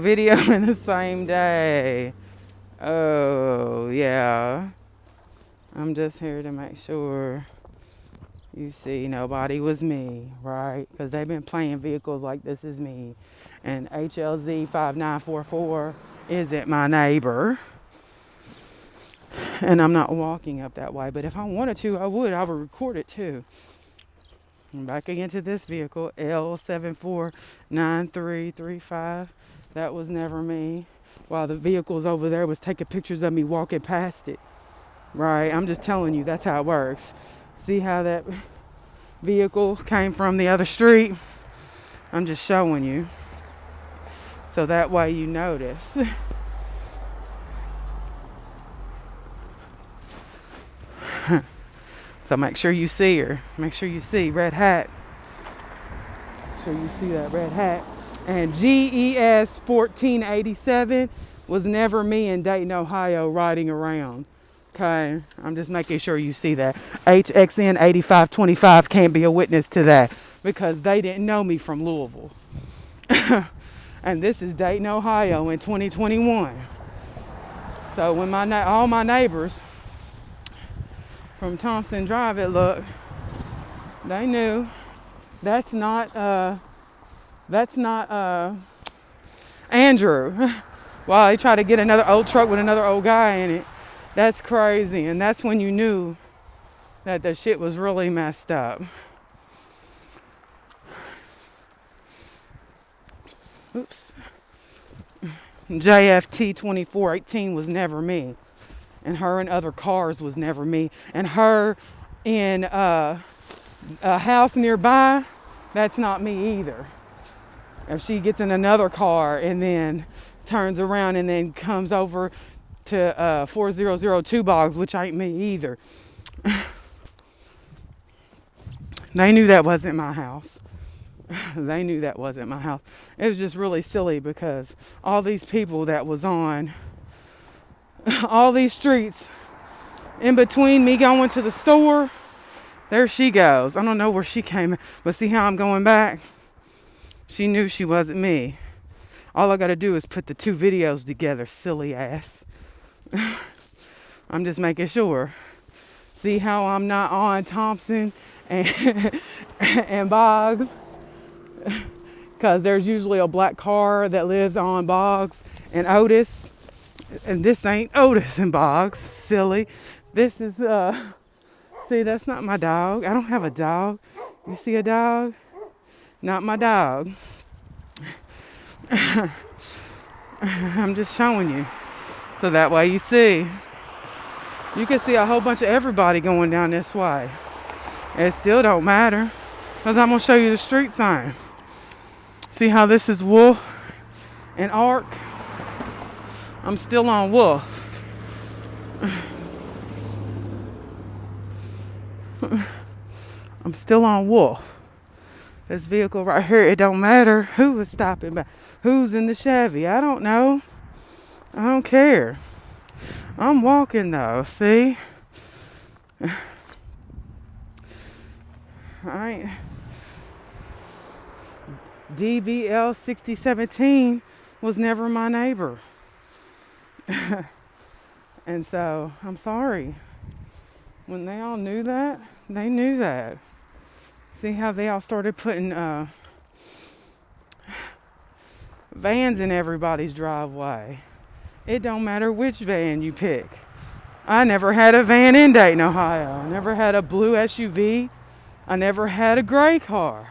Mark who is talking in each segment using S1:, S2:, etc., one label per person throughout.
S1: video in the same day. Oh, yeah. I'm just here to make sure you see nobody was me, right? Because they've been playing vehicles like this is me. And HLZ 5944 isn't my neighbor. And I'm not walking up that way. But if I wanted to, I would record it too. I'm backing into this vehicle, L749335. That was never me. While the vehicles over there was taking pictures of me walking past it. Right? I'm just telling you, that's how it works. See how that vehicle came from the other street? I'm just showing you. So that way you notice. So make sure you see her. Make sure you see red hat. Make sure you see that red hat. And GES 1487 was never me in Dayton, Ohio riding around. Okay, I'm just making sure you see that. HXN 8525 can't be a witness to that because they didn't know me from Louisville. And this is Dayton, Ohio in 2021. So when all my neighbors from Thompson Drive, it looked, they knew that's not Andrew. Wow, he tried to get another old truck with another old guy in it. That's crazy. And that's when you knew that the shit was really messed up. Oops. JFT 2418 was never me. And her in other cars was never me. And her in a house nearby, that's not me either. If she gets in another car and then turns around and then comes over to 4002 Boggs, which ain't me either. They knew that wasn't my house. They knew that wasn't my house. It was just really silly because all these people that was on all these streets in between me going to the store, there she goes. I don't know where she came, but see how I'm going back? She knew she wasn't me. All I got to do is put the two videos together, silly ass. I'm just making sure. See how I'm not on Thompson and Boggs? Because there's usually a black car that lives on Boggs and Otis. And this ain't Otis and Boggs, silly. This is, see, that's not my dog. I don't have a dog. You see a dog? Not my dog. I'm just showing you. So that way you see. You can see a whole bunch of everybody going down this way. It still don't matter. Because I'm going to show you the street sign. See how this is Wolf and Ark? I'm still on Wolf. I'm still on Wolf. This vehicle right here, it don't matter who is stopping by. Who's in the Chevy? I don't know. I don't care. I'm walking though, see? Alright. DBL 6017 was never my neighbor. And so, I'm sorry. When they all knew that, they knew that. See how they all started putting vans in everybody's driveway. It don't matter which van you pick. I never had a van in Dayton, Ohio. I never had a blue SUV. I never had a gray car.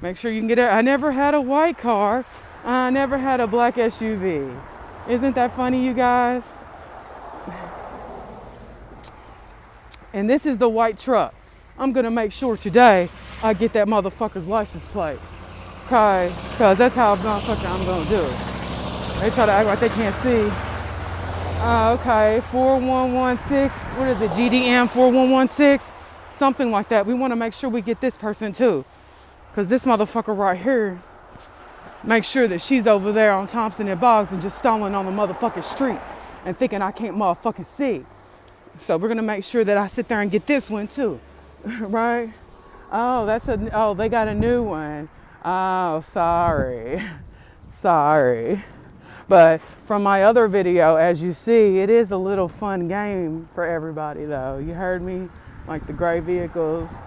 S1: Make sure you can get it. I never had a white car. I never had a black SUV. Isn't that funny, you guys? And this is the white truck. I'm going to make sure today I get that motherfucker's license plate. Okay? Because that's how I'm going to do it. They try to act like they can't see. Okay, 4116. What is it? GDM 4116? Something like that. We want to make sure we get this person too. Because this motherfucker right here, make sure that she's over there on Thompson and Boggs and just stalling on the motherfucking street and thinking I can't motherfucking see. So we're going to make sure that I sit there and get this one too. Right? Oh, they got a new one. Oh, sorry. Sorry. But from my other video, as you see, it is a little fun game for everybody though. You heard me? Like the gray vehicles.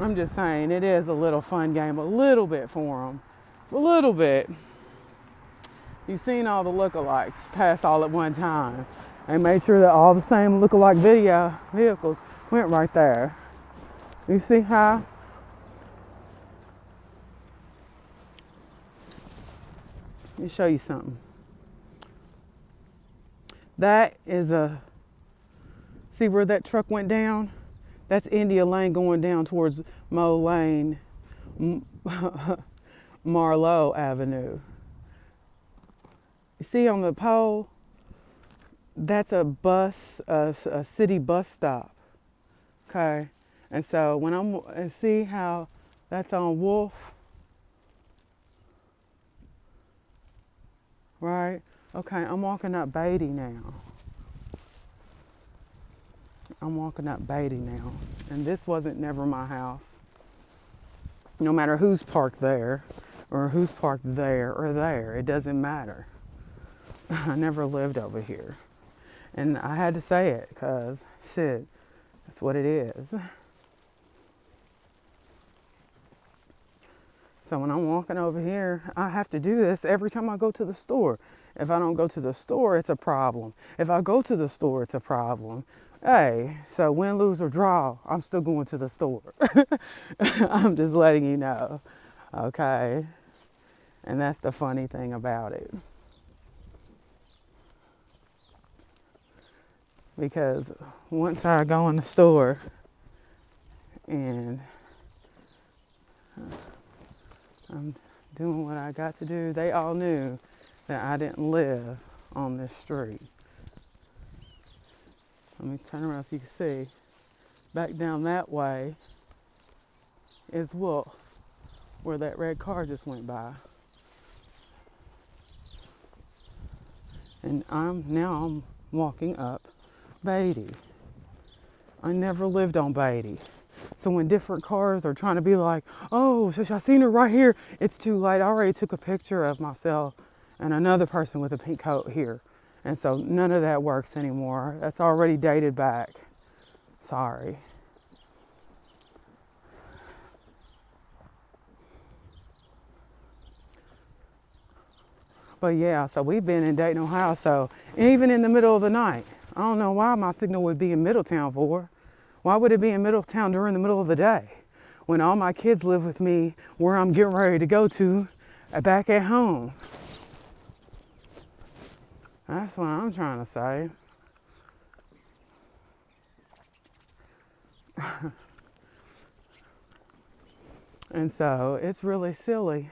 S1: I'm just saying, it is a little fun game, a little bit for them. A little bit. You've seen all the lookalikes pass all at one time. They made sure that all the same lookalike vehicles went right there. You see how? Let me show you something. That is see where that truck went down? That's India Lane going down towards Mo Lane, Marlowe Avenue. You see on the pole, that's a city bus stop, okay? And so and see how that's on Wolf, right? Okay, I'm walking up Beatty now. And this wasn't never my house. No matter who's parked there, or who's parked there or there, it doesn't matter. I never lived over here. And I had to say it, because, shit, that's what it is. So when I'm walking over here, I have to do this every time I go to the store. If I don't go to the store, it's a problem. If I go to the store, it's a problem. Hey, so win, lose, or draw, I'm still going to the store. I'm just letting you know, okay? And that's the funny thing about it. Because once I go in the store and I'm doing what I got to do, they all knew that I didn't live on this street. Let me turn around so you can see. Back down that way is Wolf, where that red car just went by. And I'm walking up Beatty. I never lived on Beatty. So when different cars are trying to be like, oh, I seen her right here, it's too late. I already took a picture of myself and another person with a pink coat here. And so none of that works anymore. That's already dated back. Sorry. But yeah, so we've been in Dayton, Ohio. So even in the middle of the night, I don't know why my signal would be in Middletown for. Why would it be in Middletown during the middle of the day when all my kids live with me where I'm getting ready to go to back at home? That's what I'm trying to say. And so it's really silly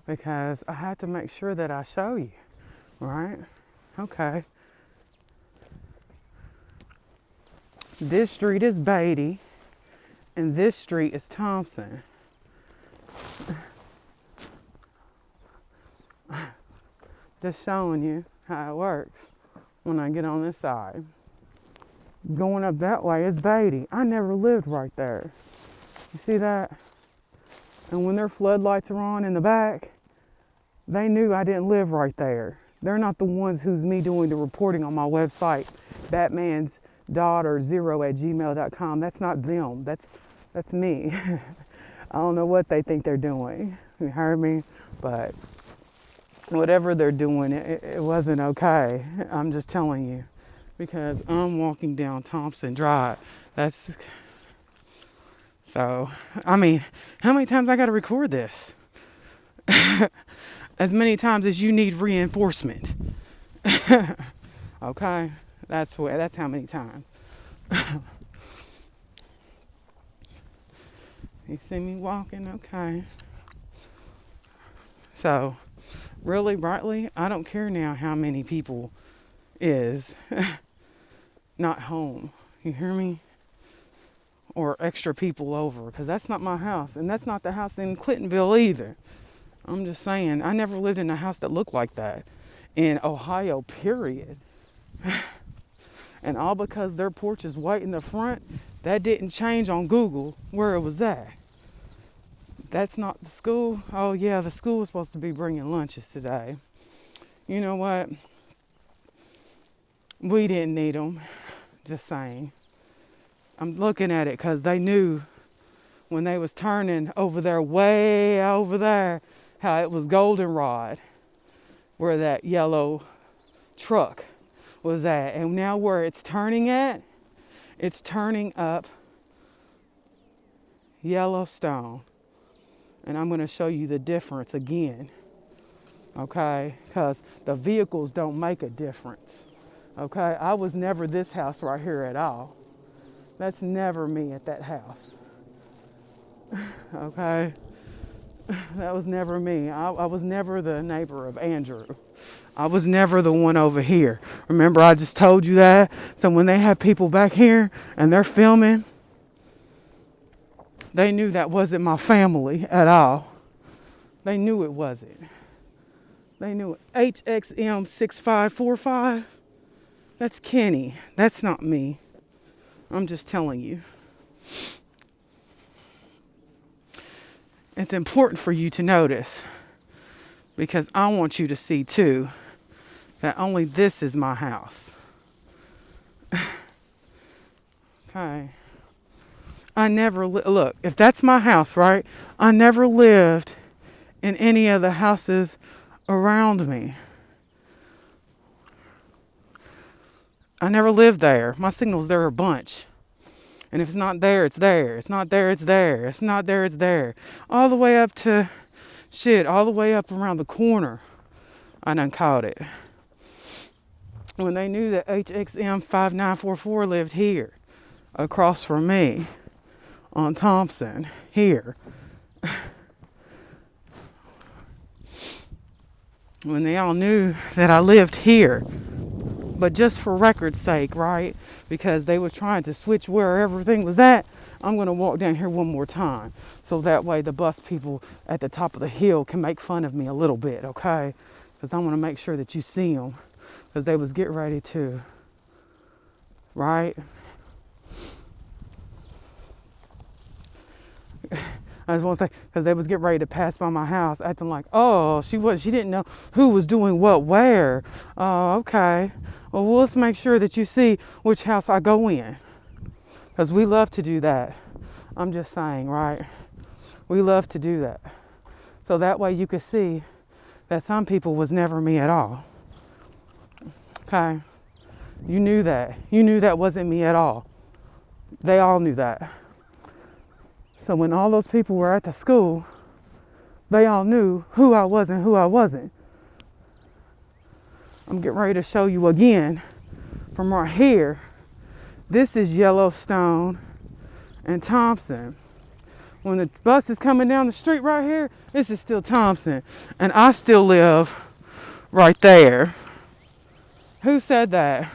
S1: because I had to make sure that I show you, right? Okay. This street is Beatty, and this street is Thompson. Just showing you how it works when I get on this side. Going up that way is Beatty. I never lived right there. You see that? And when their floodlights are on in the back, they knew I didn't live right there. They're not the ones who's me doing the reporting on my website, Batman's daughter 0@gmail.com. That's not them. That's me. I don't know what they think they're doing. You heard me? But whatever they're doing, it wasn't okay. I'm just telling you. Because I'm walking down Thompson Drive. So, I mean, how many times I got to record this? As many times as you need reinforcement. Okay? That's how many times. You see me walking? Okay. So, really, rightly, I don't care now how many people is not home. You hear me? Or extra people over, because that's not my house, and that's not the house in Clintonville either. I'm just saying, I never lived in a house that looked like that in Ohio, period. And all because their porch is white in the front, that didn't change on Google where it was at. That's not the school. Oh yeah, the school was supposed to be bringing lunches today. You know what? We didn't need them. Just saying. I'm looking at it because they knew when they was turning over there, way over there, how it was goldenrod, where that yellow truck was at. And now where it's turning at, it's turning up Yellowstone. And I'm going to show you the difference again. Okay? Because the vehicles don't make a difference. Okay? I was never this house right here at all. That's never me at that house. Okay? That was never me. I was never the neighbor of Andrew. I was never the one over here. Remember, I just told you that? So when they have people back here and they're filming, they knew that wasn't my family at all. They knew it wasn't. They knew it. HXM 6545. That's Kenny. That's not me. I'm just telling you. It's important for you to notice because I want you to see too that only this is my house. Okay. I never look, if that's my house, right? I never lived in any of the houses around me. I never lived there. My signals there are a bunch. And if it's not there, it's there. It's not there, it's there. It's not there, it's there. All the way up to, all the way up around the corner, I done caught it. When they knew that HXM 5944 lived here, across from me, on Thompson, here. When they all knew that I lived here, but just for record's sake, right? Because they was trying to switch where everything was at, I'm going to walk down here one more time. So that way the bus people at the top of the hill can make fun of me a little bit, okay? Because I want to make sure that you see them. Because they was getting ready to, right? I just want to say, because they was getting ready to pass by my house, acting like, oh, she didn't know who was doing what where. Oh, okay. Well, let's make sure that you see which house I go in. Because we love to do that. I'm just saying, right? We love to do that. So that way you could see that some people was never me at all. Okay? You knew that. You knew that wasn't me at all. They all knew that. So when all those people were at the school, they all knew who I was and who I wasn't. I'm getting ready to show you again from right here. This is Yellowstone and Thompson. When the bus is coming down the street right here, this is still Thompson. And I still live right there. Who said that?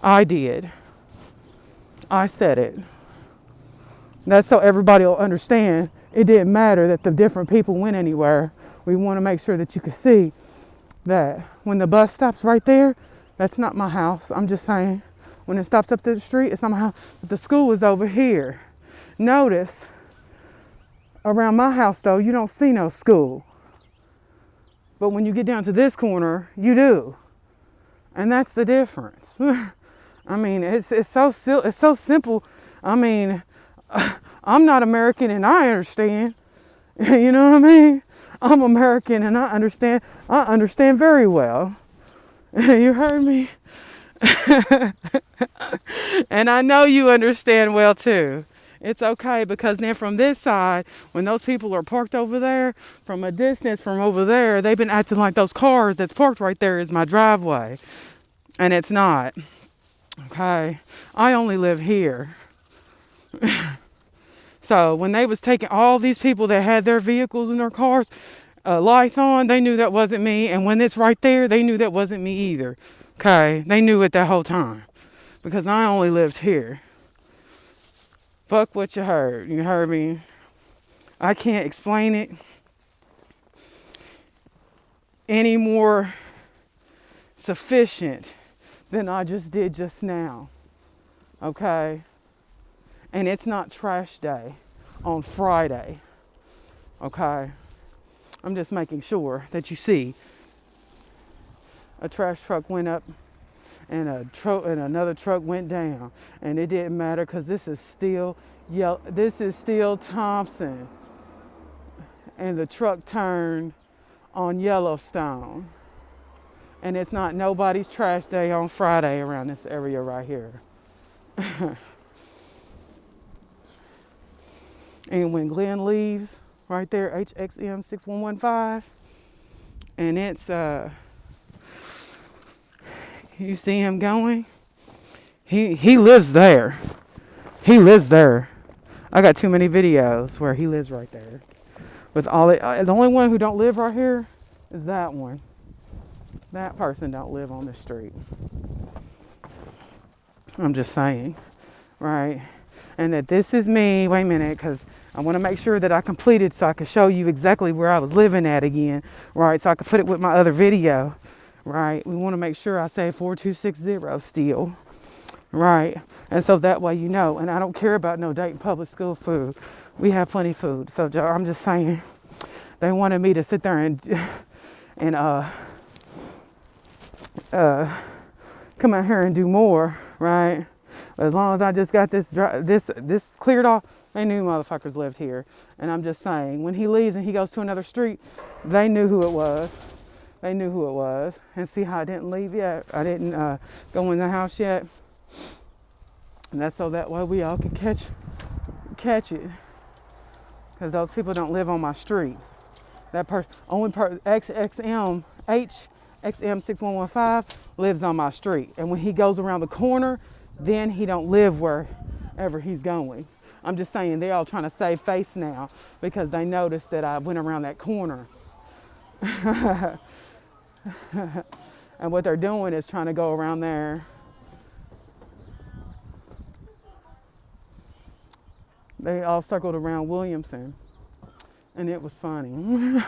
S1: I did. I said it. That's so everybody will understand. It didn't matter that the different people went anywhere. We want to make sure that you can see that when the bus stops right there, that's not my house. I'm just saying, when it stops up to the street, it's not my house. But the school is over here. Notice, around my house though, you don't see no school. But when you get down to this corner, you do. And that's the difference. I mean, it's so simple. I mean, I'm not American and I understand. You know what I mean? I'm American and I understand. I understand very well. You heard me? And I know you understand well too. It's okay because then from this side, when those people are parked over there, from a distance from over there, they've been acting like those cars that's parked right there is my driveway. And it's not. Okay? I only live here. So when they was taking all these people that had their vehicles and their cars, lights on, they knew that wasn't me. And when it's right there, they knew that wasn't me either. Okay? They knew it that whole time. Because I only lived here. Fuck what you heard. You heard me? I can't explain it any more sufficient than I just did just now. Okay? And it's not trash day on Friday. Okay? I'm just making sure that you see a trash truck went up and another truck went down, and it didn't matter because this is still Thompson, and the truck turned on Yellowstone, and it's not nobody's trash day on Friday around this area right here. And when Glenn leaves, right there, HXM 6115, and it's you see him going. He lives there. He lives there. I got too many videos where he lives right there. With all it, the only one who don't live right here is that one. That person don't live on the street. I'm just saying, right? And that this is me. Wait a minute, because I want to make sure that I completed so I can show you exactly where I was living at again, right? So I can put it with my other video, right? We want to make sure I say 4260 still, right? And so that way you know. And I don't care about no Dayton public school food. We have plenty of food. So I'm just saying, they wanted me to sit there and come out here and do more, right? As long as I just got this cleared off, they knew motherfuckers lived here. And I'm just saying, when he leaves and he goes to another street, they knew who it was. They knew who it was. And see how I didn't leave yet? I didn't go in the house yet. And that's so that way we all can catch it. Because those people don't live on my street. That XXM 6115 lives on my street. And when he goes around the corner, then he don't live wherever he's going. I'm just saying, they're all trying to save face now because they noticed that I went around that corner. And what they're doing is trying to go around there. They all circled around Williamson, and it was funny.